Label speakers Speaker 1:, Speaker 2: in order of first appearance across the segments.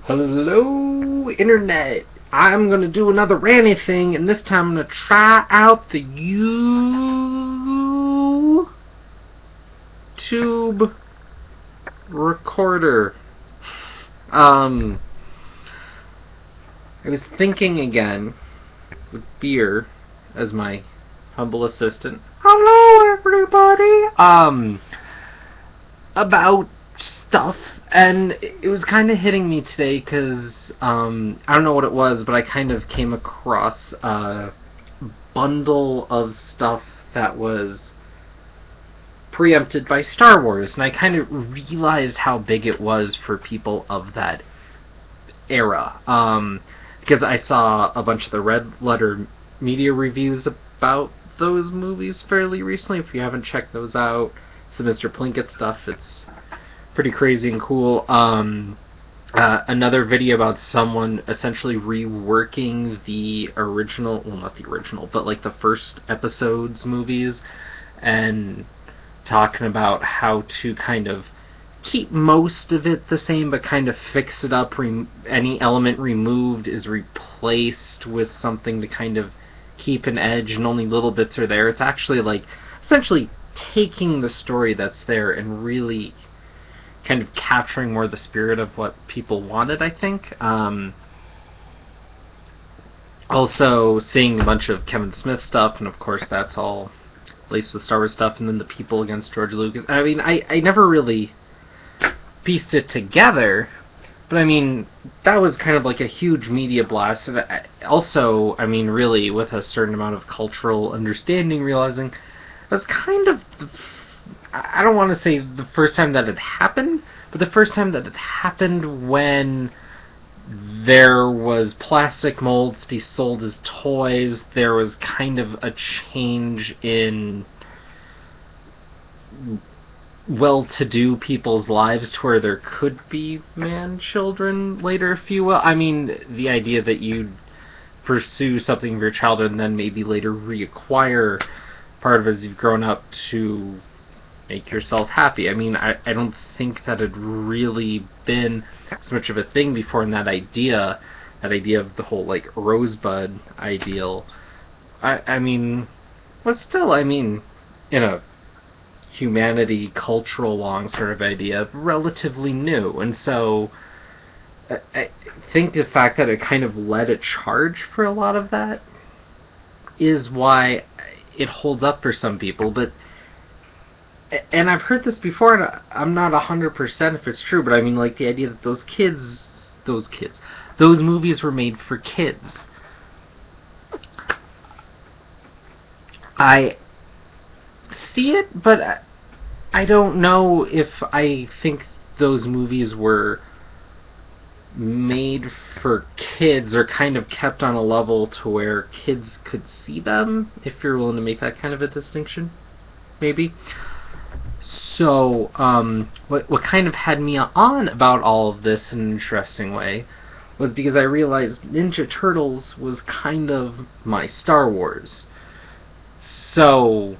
Speaker 1: Hello, Internet. I'm gonna do another ranty thing, and this time I'm gonna try out the YouTube recorder. I was thinking again, with beer as my humble assistant. Hello, everybody. About stuff, and it was kind of hitting me today because I don't know what it was, but I kind of came across a bundle of stuff that was preempted by Star Wars, and I kind of realized how big it was for people of that era, because I saw a bunch of the Red Letter media reviews about those movies fairly recently. If you haven't checked those out, it's the Mr. Plinkett stuff. It's pretty crazy and cool. Another video about someone essentially reworking the original, well, not the original, but like the first episodes movies, and talking about how to kind of keep most of it the same, but kind of fix it up. Any element removed is replaced with something to kind of keep an edge, and only little bits are there. It's actually like essentially taking the story that's there and really kind of capturing more the spirit of what people wanted, I think. Also seeing a bunch of Kevin Smith stuff, and of course that's all laced with Star Wars stuff, and then the people against George Lucas. I mean, I never really pieced it together, but I mean, that was kind of like a huge media blast. And also, I mean, really, with a certain amount of cultural understanding, realizing it was kind of, I don't want to say the first time that it happened, but the first time that it happened when there was plastic molds to be sold as toys. There was kind of a change in well-to-do people's lives to where there could be man-children later, if you will. I mean, the idea that you'd pursue something of your childhood and then maybe later reacquire part of it as you've grown up to make yourself happy. I mean, I don't think that had really been as much of a thing before, and that idea of the whole, like, rosebud ideal, I mean, was still, I mean, in a humanity, cultural long sort of idea, relatively new. And so I think the fact that it kind of led a charge for a lot of that is why it holds up for some people. But and I've heard this before, and I'm not 100% if it's true, but I mean, like, the idea that those movies were made for kids. I see it, but I don't know if I think those movies were made for kids or kind of kept on a level to where kids could see them, if you're willing to make that kind of a distinction, maybe. So, what kind of had me on about all of this in an interesting way was because I realized Ninja Turtles was kind of my Star Wars. So,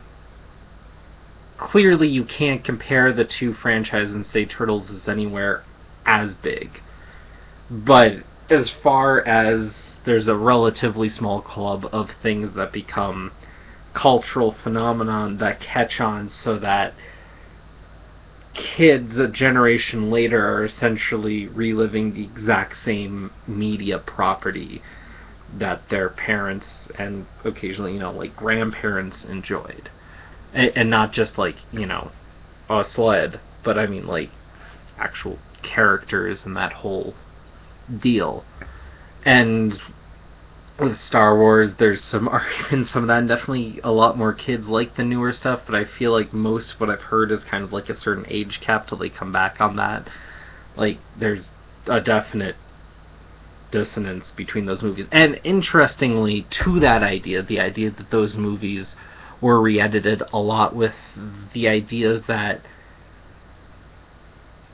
Speaker 1: clearly you can't compare the two franchises and say Turtles is anywhere as big. But as far as there's a relatively small club of things that become cultural phenomenon that catch on, so that kids a generation later are essentially reliving the exact same media property that their parents and occasionally, you know, like grandparents enjoyed. And not just like, you know, a sled, but I mean like actual characters and that whole deal. And with Star Wars, there's some arguments, some of that, and definitely a lot more kids like the newer stuff, but I feel like most of what I've heard is kind of like a certain age cap till they come back on that. Like, there's a definite dissonance between those movies. And interestingly, to that idea, the idea that those movies were re-edited a lot with the idea that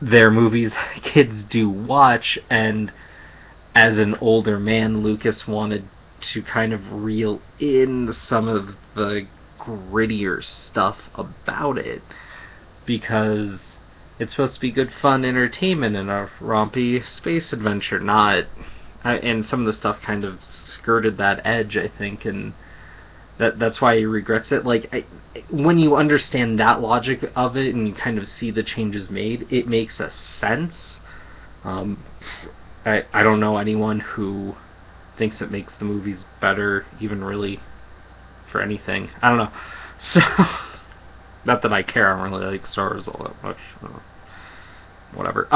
Speaker 1: they're movies kids do watch, and as an older man, Lucas wanted to kind of reel in some of the grittier stuff about it, because it's supposed to be good fun entertainment and a rompy space adventure, not... and some of the stuff kind of skirted that edge, I think, and that's why he regrets it. Like, when you understand that logic of it and you kind of see the changes made, it makes a sense. I don't know anyone who thinks it makes the movies better, even really, for anything. I don't know. So, not that I care, I don't really like Star Wars all that much. Whatever.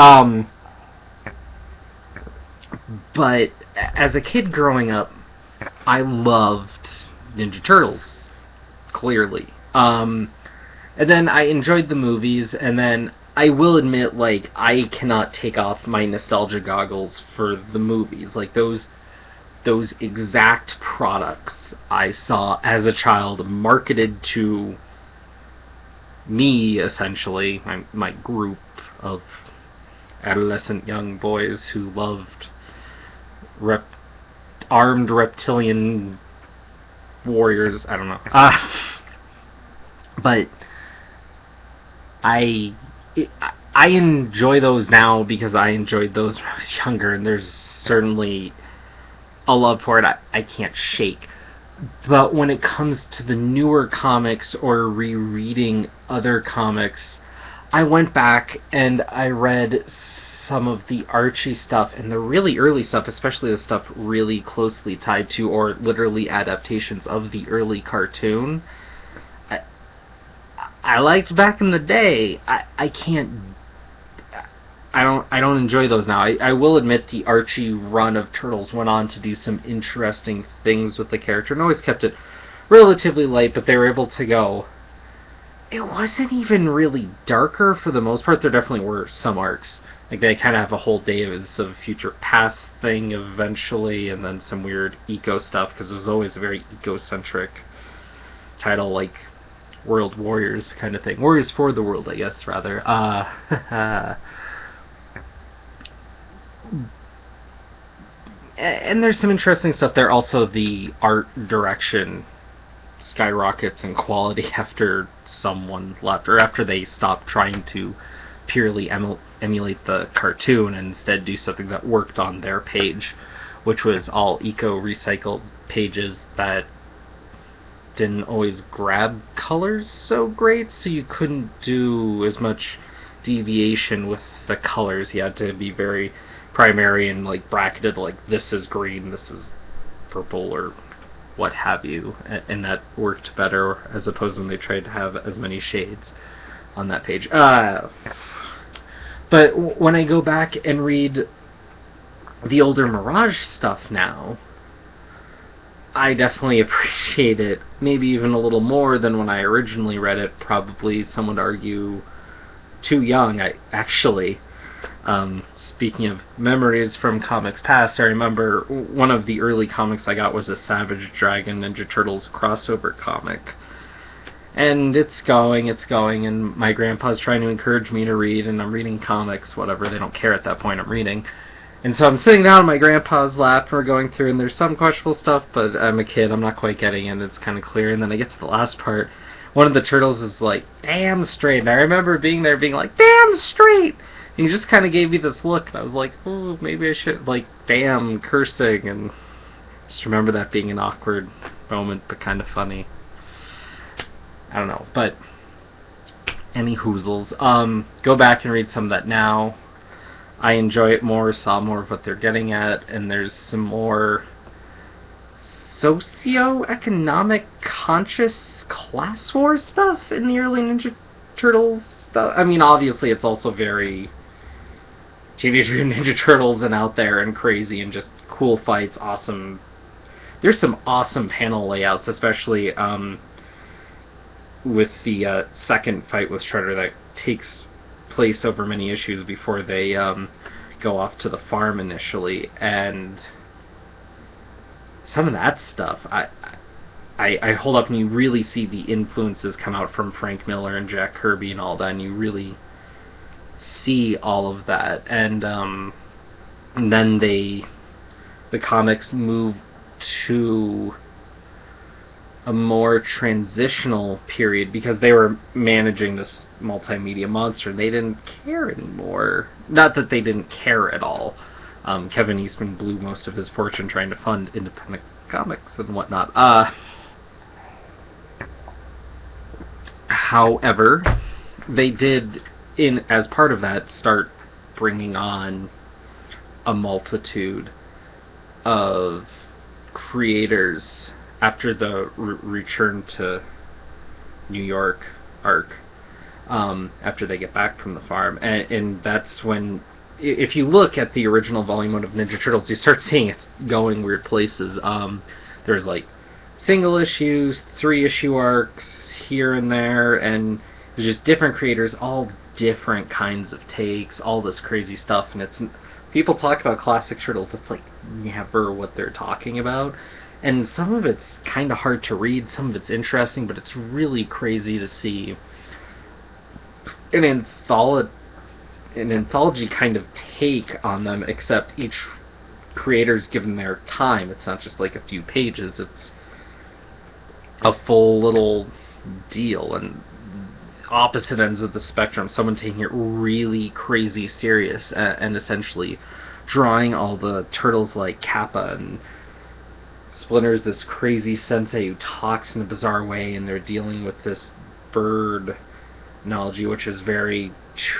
Speaker 1: But as a kid growing up, I loved Ninja Turtles, clearly. And then I enjoyed the movies, and then I will admit, like, I cannot take off my nostalgia goggles for the movies. Like, those exact products I saw as a child marketed to me, essentially, my group of adolescent young boys who loved armed reptilian warriors. I don't know. But I enjoy those now because I enjoyed those when I was younger, and there's certainly a love for it I can't shake. But when it comes to the newer comics or rereading other comics, I went back and I read some of the Archie stuff and the really early stuff, especially the stuff really closely tied to or literally adaptations of the early cartoon. I liked back in the day. I don't enjoy those now. I will admit the Archie run of Turtles went on to do some interesting things with the character and always kept it relatively light, but they were able to go... It wasn't even really darker for the most part. There definitely were some arcs. Like, they kind of have a whole Days of Future Past thing eventually, and then some weird eco stuff, because it was always a very eco-centric title, like World Warriors kind of thing. Warriors for the World, I guess, rather. And there's some interesting stuff there. Also, the art direction skyrockets in quality after someone left, or after they stopped trying to purely emulate the cartoon and instead do something that worked on their page, which was all eco-recycled pages that didn't always grab colors so great, so you couldn't do as much deviation with the colors. You had to be very primary and like bracketed, like this is green, this is purple, or what have you, and that worked better as opposed to when they tried to have as many shades on that page. But when I go back and read the older Mirage stuff now, I definitely appreciate it, maybe even a little more than when I originally read it. Probably, some would argue, too young, actually. Speaking of memories from comics past, I remember one of the early comics I got was a Savage Dragon Ninja Turtles crossover comic. And it's going, and my grandpa's trying to encourage me to read, and I'm reading comics, whatever, they don't care at that point, I'm reading. And so I'm sitting down on my grandpa's lap, and we're going through, and there's some questionable stuff, but I'm a kid, I'm not quite getting it, it's kind of clear, and then I get to the last part, one of the turtles is like, damn straight, and I remember being there being like, damn straight! And he just kind of gave me this look, and I was like, oh, maybe I should, like, damn, cursing, and just remember that being an awkward moment, but kind of funny. I don't know, but any hoozles. Go back and read some of that now. I enjoy it more, saw more of what they're getting at, and there's some more socio-economic conscious class war stuff in the early Ninja Turtles stuff. I mean, obviously it's also very Teenage Mutant Ninja Turtles and out there and crazy and just cool fights, awesome. There's some awesome panel layouts, especially with the second fight with Shredder that takes place over many issues before they go off to the farm initially, and some of that stuff I hold up and you really see the influences come out from Frank Miller and Jack Kirby and all that, and you really see all of that, and then the comics move to a more transitional period because they were managing this multimedia monster. They didn't care anymore. Not that they didn't care at all. Kevin Eastman blew most of his fortune trying to fund independent comics and whatnot. However, they did, as part of that, start bringing on a multitude of creators after the return to New York arc, after they get back from the farm. And that's when, if you look at the original volume 1 of Ninja Turtles, you start seeing it going weird places. There's like single issues, 3-issue arcs here and there, and there's just different creators, all different kinds of takes, all this crazy stuff. And it's, people talk about classic Turtles, it's like never what they're talking about. And some of it's kind of hard to read, some of it's interesting, but it's really crazy to see an anthology kind of take on them, except each creator's given their time. It's not just like a few pages, it's a full little deal. And opposite ends of the spectrum, someone taking it really crazy serious and essentially drawing all the turtles like Kappa, and Splinter's this crazy sensei who talks in a bizarre way, and they're dealing with this bird analogy, which is very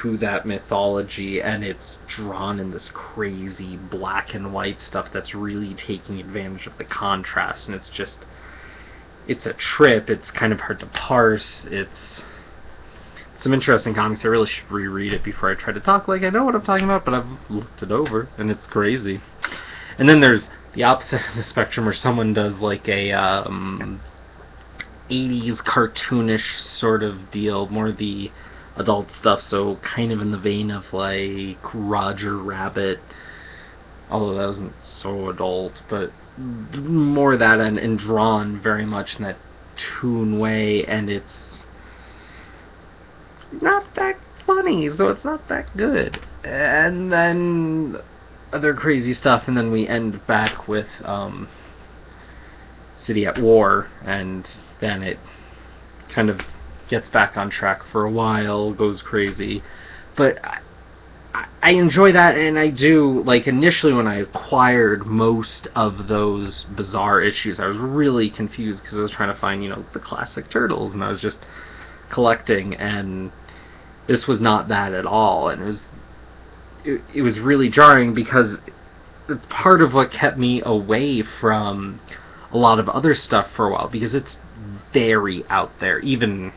Speaker 1: to that mythology, and it's drawn in this crazy black and white stuff that's really taking advantage of the contrast, and it's a trip. It's kind of hard to parse. It's some interesting comics. I really should reread it before I try to talk like I know what I'm talking about, but I've looked it over, and it's crazy. And then there's the opposite of the spectrum, where someone does like a 80s cartoonish sort of deal, more the adult stuff, so kind of in the vein of like Roger Rabbit, although that wasn't so adult, but more that, and drawn very much in that toon way, and it's not that funny, so it's not that good. And then other crazy stuff, and then we end back with City at War, and then it kind of gets back on track for a while, goes crazy. But I enjoy that, and I do, like, initially when I acquired most of those bizarre issues, I was really confused because I was trying to find, the classic Turtles, and I was just collecting, and this was not that at all, and it was really jarring, because part of what kept me away from a lot of other stuff for a while, because it's very out there, even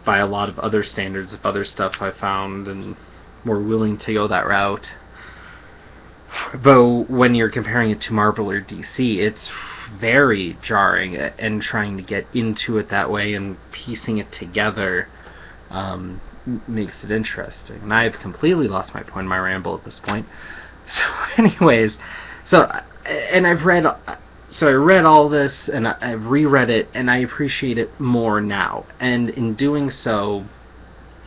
Speaker 1: by a lot of other standards of other stuff I found, and more willing to go that route. But when you're comparing it to Marvel or DC, it's very jarring, and trying to get into it that way and piecing it together makes it interesting. And I've completely lost my point in my ramble at this point. So anyways, I read all this, and I've reread it, and I appreciate it more now. And in doing so,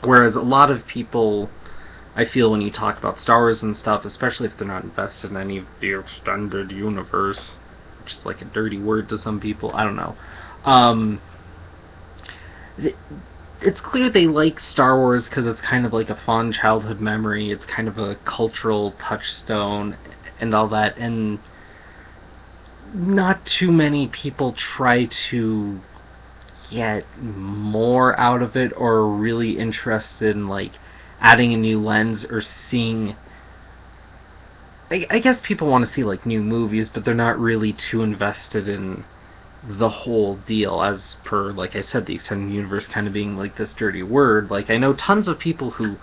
Speaker 1: whereas a lot of people, I feel, when you talk about Star Wars and stuff, especially if they're not invested in any of the extended universe, which is like a dirty word to some people, I don't know, it's clear they like Star Wars because it's kind of like a fond childhood memory, it's kind of a cultural touchstone, and all that, and not too many people try to get more out of it, or are really interested in, like, adding a new lens, or seeing... I guess people want to see, like, new movies, but they're not really too invested in the whole deal, as per, like I said, the extended universe kind of being, like, this dirty word. Like, I know tons of people who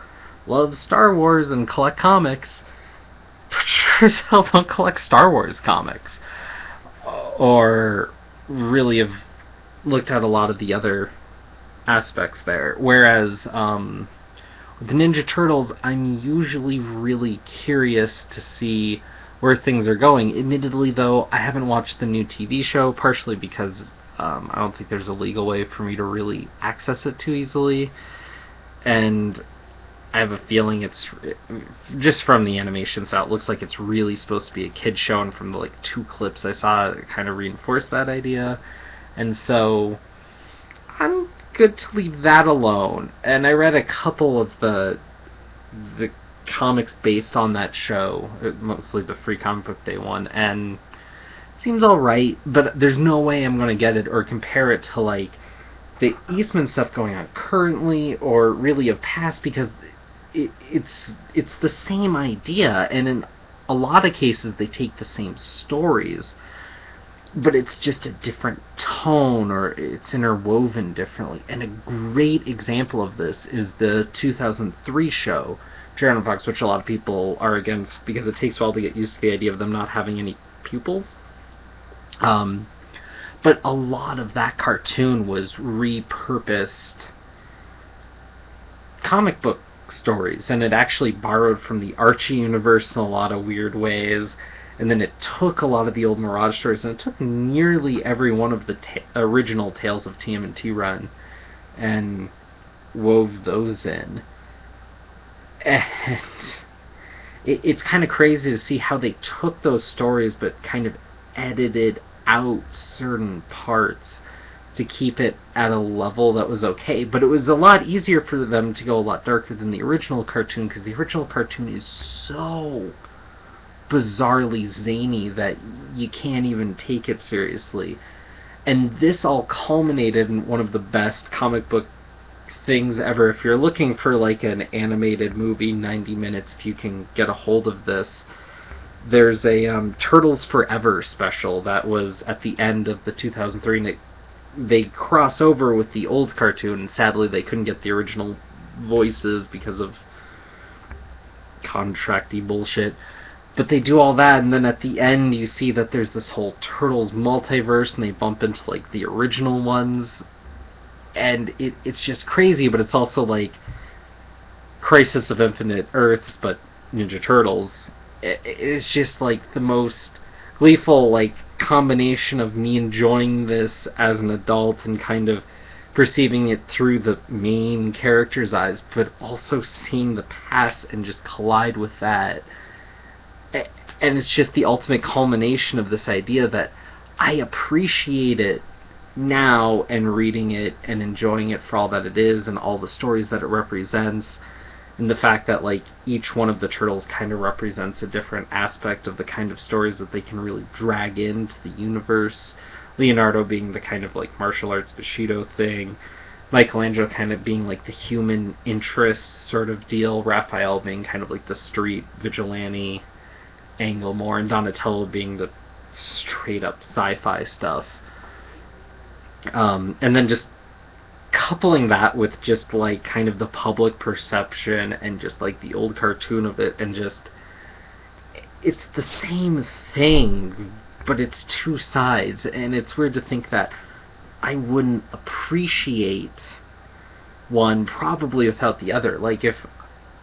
Speaker 1: love Star Wars and collect comics, but sure as hell don't collect Star Wars comics, or really have looked at a lot of the other aspects there. Whereas with the Ninja Turtles, I'm usually really curious to see where things are going. Admittedly, though, I haven't watched the new TV show, partially because I don't think there's a legal way for me to really access it too easily, and I have a feeling it's, just from the animation style, it looks like it's really supposed to be a kid's show, and from the 2 clips I saw, it kind of reinforced that idea. And so I'm good to leave that alone. And I read a couple of the comics based on that show, mostly the Free Comic Book Day one, and it seems alright, but there's no way I'm going to get it or compare it to, like, the Eastman stuff going on currently, or really of past, because it's the same idea, and in a lot of cases they take the same stories, but it's just a different tone, or it's interwoven differently. And a great example of this is the 2003 show, Sharon and Fox, which a lot of people are against because it takes a while to get used to the idea of them not having any pupils. But a lot of that cartoon was repurposed comic book stories, and it actually borrowed from the Archie universe in a lot of weird ways, and then it took a lot of the old Mirage stories, and it took nearly every one of the original Tales of TMNT run and wove those in. And it's kind of crazy to see how they took those stories but kind of edited out certain parts to keep it at a level that was okay. But it was a lot easier for them to go a lot darker than the original cartoon, because the original cartoon is so bizarrely zany that you can't even take it seriously. And this all culminated in one of the best comic book things ever. If you're looking for like an animated movie, 90 minutes, if you can get a hold of this, there's a Turtles Forever special that was at the end of the 2003, and they cross over with the old cartoon, and sadly they couldn't get the original voices because of contracty bullshit. But they do all that, and then at the end you see that there's this whole Turtles multiverse, and they bump into like the original ones, and it's just crazy. But it's also like Crisis of Infinite Earths, but Ninja Turtles. It's just like the most gleeful like combination of me enjoying this as an adult and kind of perceiving it through the main character's eyes, but also seeing the past and just collide with that. And it's just the ultimate culmination of this idea that I appreciate it now, and reading it and enjoying it for all that it is and all the stories that it represents, and the fact that like each one of the turtles kind of represents a different aspect of the kind of stories that they can really drag into the universe. Leonardo being the kind of like martial arts Bushido thing, Michelangelo kind of being like the human interest sort of deal, Raphael being kind of like the street vigilante angle more, and Donatello being the straight up sci-fi stuff. And then just coupling that with just like kind of the public perception and just like the old cartoon of it, and just it's the same thing, but it's two sides. And it's weird to think that I wouldn't appreciate one probably without the other. Like if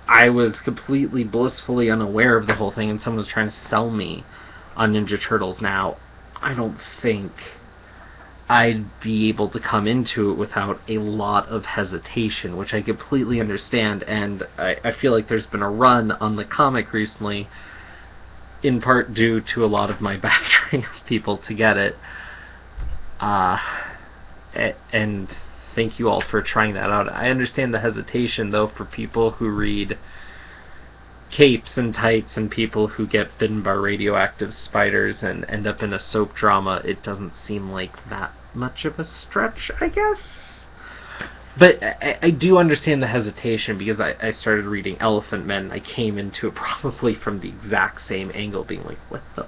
Speaker 1: I was completely blissfully unaware of the whole thing and someone was trying to sell me on Ninja Turtles now, I don't think I'd be able to come into it without a lot of hesitation, which I completely understand. And I feel like there's been a run on the comic recently, in part due to a lot of my badgering of people to get it. And thank you all for trying that out. I understand the hesitation, though, for people who read capes and tights and people who get bitten by radioactive spiders and end up in a soap drama. It doesn't seem like that much of a stretch, I guess. But I do understand the hesitation, because I started reading Elephant Men. I came into it probably from the exact same angle, being like, what the...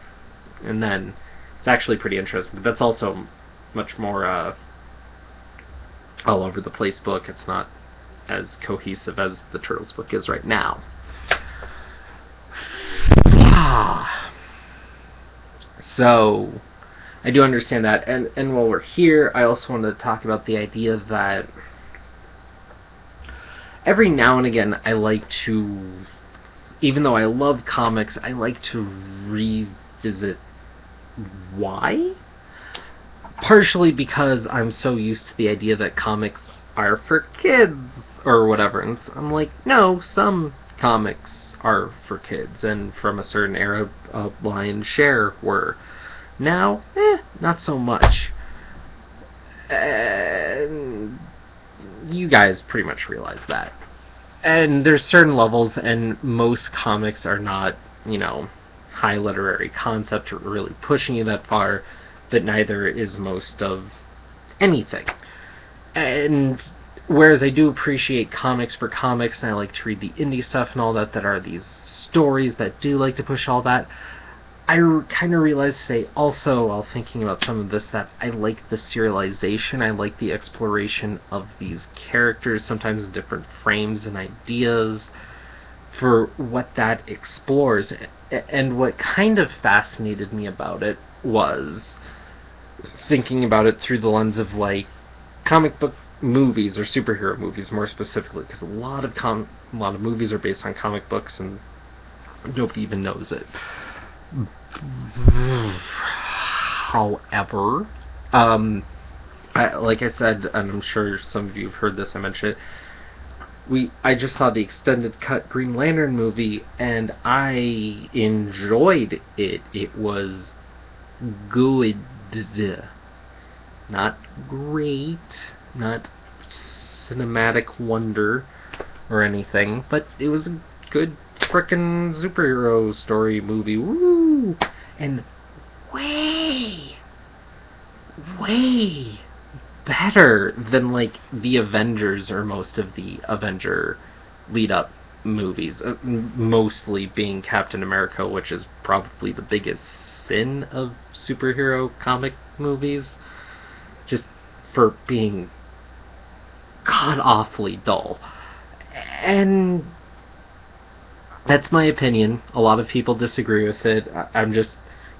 Speaker 1: And then it's actually pretty interesting. But that's also much more all over the place book. It's not as cohesive as the Turtles book is right now. So I do understand that, and while we're here, I also wanted to talk about the idea that every now and again I like to, even though I love comics, I like to revisit why. Partially because I'm so used to the idea that comics are for kids or whatever, and I'm like, no, some comics are for kids, and from a certain era, a lion's share were. Now, not so much. And you guys pretty much realize that. And there's certain levels, and most comics are not, high literary concept or really pushing you that far, but neither is most of anything. And whereas I do appreciate comics for comics, and I like to read the indie stuff and all that are these stories that do like to push all that, I kind of realized today also, while thinking about some of this, that I like the serialization, I like the exploration of these characters, sometimes in different frames and ideas, for what that explores. And what kind of fascinated me about it was thinking about it through the lens of, like, comic book movies, or superhero movies more specifically, because a lot of movies are based on comic books, and nobody even knows it. However, like I said, and I'm sure some of you have heard this, I mentioned it, I just saw the extended cut Green Lantern movie, and I enjoyed it. It was good. Not great, not cinematic wonder or anything, but it was a good frickin' superhero story movie. Woo! And way better than, like, the Avengers or most of the Avenger lead-up movies. Mostly being Captain America, which is probably the biggest sin of superhero comic movies. Just for being god-awfully dull. And that's my opinion. A lot of people disagree with it. I'm just...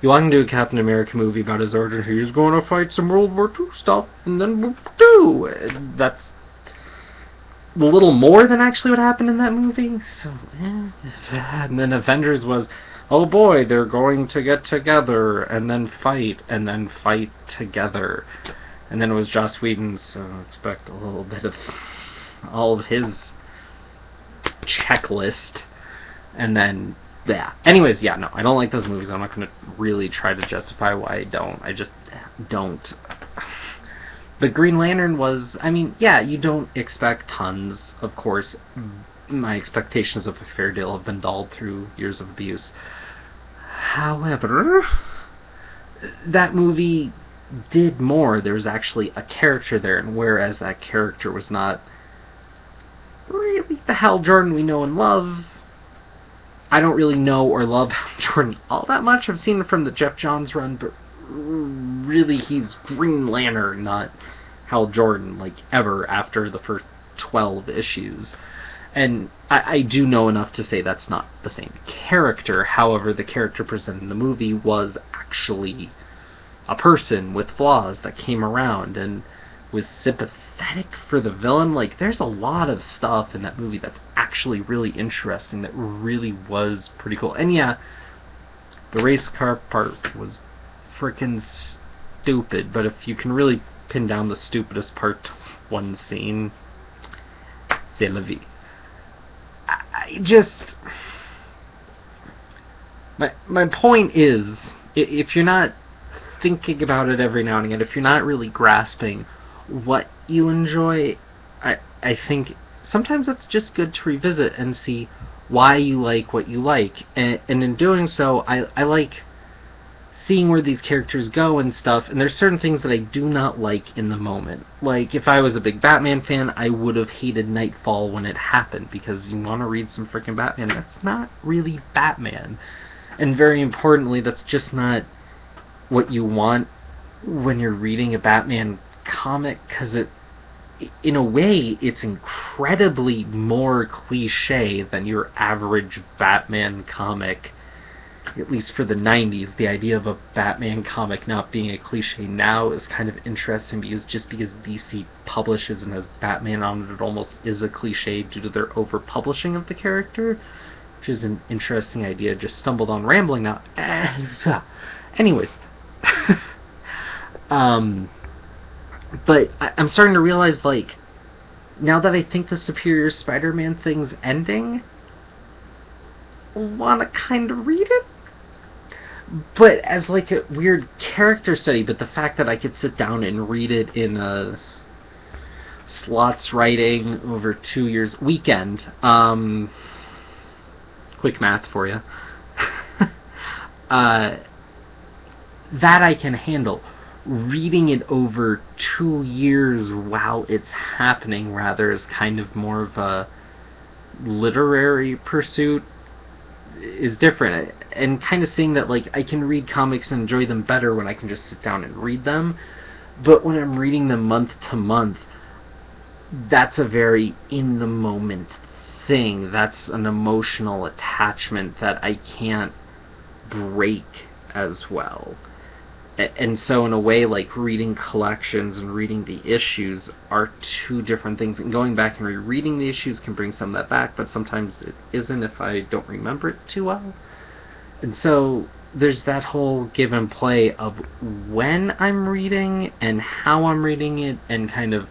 Speaker 1: You want to do a Captain America movie about his origin, he's going to fight some World War II stuff, and then we'll do. That's a little more than actually what happened in that movie. So, and then Avengers was, oh boy, they're going to get together, and then fight together. And then it was Joss Whedon, so expect a little bit of all of his checklist. And then, yeah. Anyways, yeah, no, I don't like those movies. I'm not going to really try to justify why I don't. I just don't. But Green Lantern was, I mean, yeah, you don't expect tons, of course. My expectations of a fair deal have been dulled through years of abuse. However, that movie did more. There was actually a character there, and whereas that character was not really the Hal Jordan we know and love, I don't really know or love Hal Jordan all that much. I've seen it from the Jeff Johns run, but really he's Green Lantern, not Hal Jordan, like, ever after the first 12 issues. And I do know enough to say that's not the same character. However, the character presented in the movie was actually a person with flaws that came around and was sympathetic for the villain. Like, there's a lot of stuff in that movie that's actually really interesting, that really was pretty cool. And yeah, the race car part was frickin' stupid, but if you can really pin down the stupidest part to one scene, c'est la vie. I just... My point is, if you're not thinking about it every now and again, if you're not really grasping what you enjoy, I think sometimes it's just good to revisit and see why you like what you like. And in doing so, I like seeing where these characters go and stuff, and there's certain things that I do not like in the moment. Like, if I was a big Batman fan, I would have hated Nightfall when it happened, because you want to read some freaking Batman. That's not really Batman. And very importantly, that's just not what you want when you're reading a Batman comic, because in a way, it's incredibly more cliche than your average Batman comic. At least for the 90s, the idea of a Batman comic not being a cliche now is kind of interesting, because DC publishes and has Batman on it, it almost is a cliche due to their over-publishing of the character, which is an interesting idea. Just stumbled on rambling now. Anyways. But I'm starting to realize, like, now that I think the Superior Spider-Man thing's ending, I want to kind of read it. but as like a weird character study. But the fact that I could sit down and read it in a slots writing over 2 years weekend, quick math for you, that I can handle. Reading it over 2 years while it's happening rather is kind of more of a literary pursuit is different, and kind of seeing that like I can read comics and enjoy them better when I can just sit down and read them. But when I'm reading them month to month, that's a very in the moment thing. That's an emotional attachment that I can't break as well. And so in a way, like, reading collections and reading the issues are two different things. And going back and rereading the issues can bring some of that back, but sometimes it isn't if I don't remember it too well. And so there's that whole give and play of when I'm reading and how I'm reading it and kind of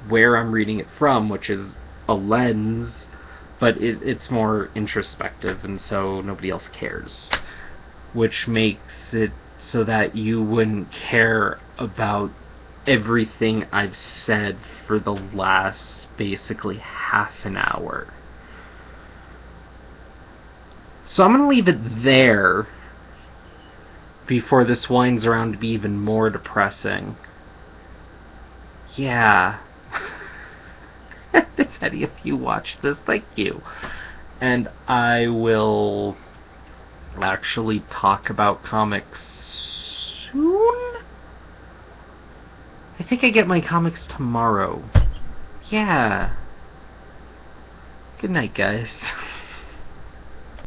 Speaker 1: where I'm reading it from, which is a lens, but it's more introspective, and so nobody else cares, which makes it so that you wouldn't care about everything I've said for the last basically half an hour. So I'm going to leave it there before this winds around to be even more depressing. Yeah. If any of you watch this, thank you. And I will actually talk about comics soon? I think I get my comics tomorrow. Yeah. Good night, guys.